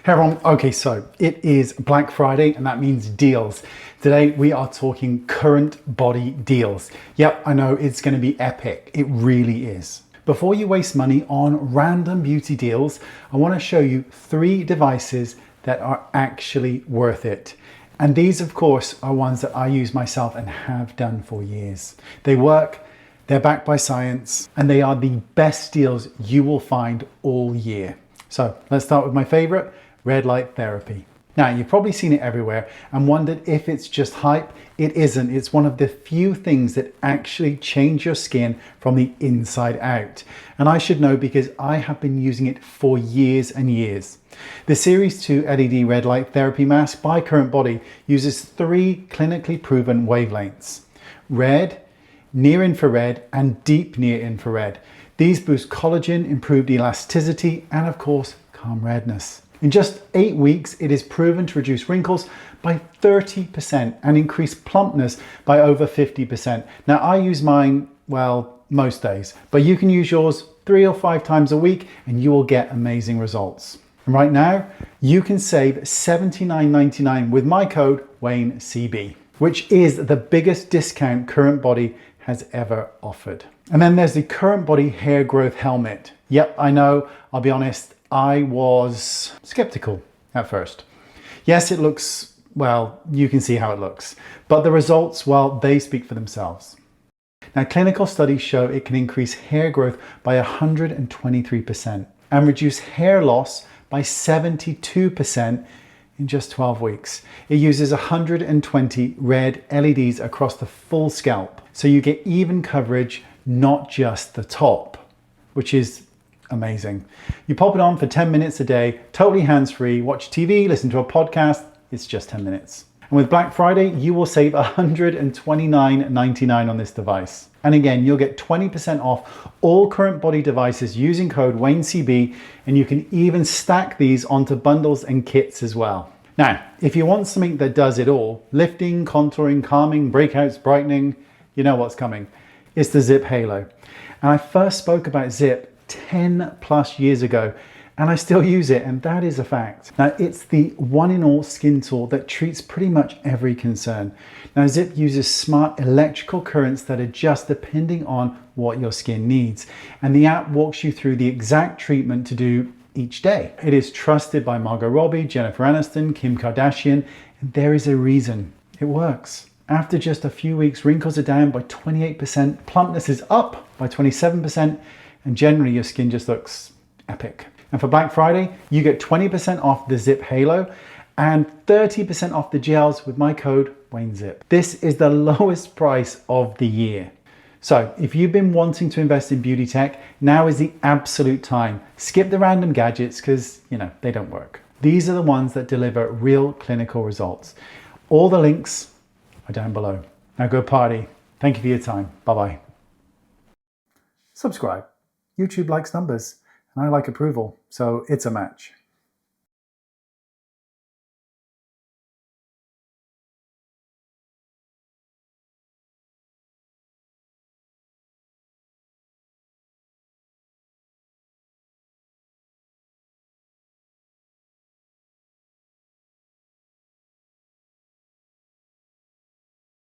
Hey everyone, okay, so it is Black Friday and that means deals. Today we are talking CurrentBody deals. Yep, I know it's going to be epic. It really is. Before you waste money on random beauty deals, I want to show you 3 devices that are actually worth it. And these, of course, are ones that I use myself and have done for years. They work, they're backed by science, and they are the best deals you will find all year. So let's start with my favorite, red light therapy. Now, you've probably seen it everywhere and wondered if it's just hype. It isn't. It's one of the few things that actually change your skin from the inside out. And I should know because I have been using it for years and years. The Series 2 LED red light therapy mask by CurrentBody uses 3 clinically proven wavelengths: red, near infrared, and deep near infrared. These boost collagen, improved elasticity, and of course, calm redness. In just 8 weeks, it is proven to reduce wrinkles by 30% and increase plumpness by over 50%. Now, I use mine, well, most days, but you can use yours 3 or 5 times a week and you will get amazing results. And right now, you can save $79.99 with my code WayneCB, which is the biggest discount CurrentBody has ever offered. And then there's the CurrentBody hair growth helmet. Yep, I know, I'll be honest, I was skeptical at first. Yes, it looks, well, you can see how it looks, but the results, well, they speak for themselves. Now, clinical studies show it can increase hair growth by 123% and reduce hair loss by 72% in just 12 weeks. It uses 120 red LEDs across the full scalp, so you get even coverage, not just the top, which is amazing. You pop it on for 10 minutes a day, totally hands-free, watch TV, listen to a podcast, it's just 10 minutes. And with Black Friday, you will save $129.99 on this device. And again, you'll get 20% off all CurrentBody devices using code WayneCB, and you can even stack these onto bundles and kits as well. Now, if you want something that does it all, lifting, contouring, calming, breakouts, brightening, you know what's coming. It's the Zip Halo. And I first spoke about Zip 10 plus years ago, and I still use it, and that is a fact. Now, it's the one-in-all skin tool that treats pretty much every concern. Now, Zip uses smart electrical currents that adjust depending on what your skin needs, and the app walks you through the exact treatment to do each day. It is trusted by Margot Robbie, Jennifer Aniston, Kim Kardashian, and there is a reason. It works. After just a few weeks, wrinkles are down by 28%, plumpness is up by 27%, and generally your skin just looks epic. And for Black Friday, you get 20% off the Zip Halo and 30% off the gels with my code WayneZip. This is the lowest price of the year. So if you've been wanting to invest in beauty tech, now is the absolute time. Skip the random gadgets because, you know, they don't work. These are the ones that deliver real clinical results. All the links are down below. Now go party. Thank you for your time. Bye-bye. Subscribe. YouTube likes numbers and I like approval, so it's a match.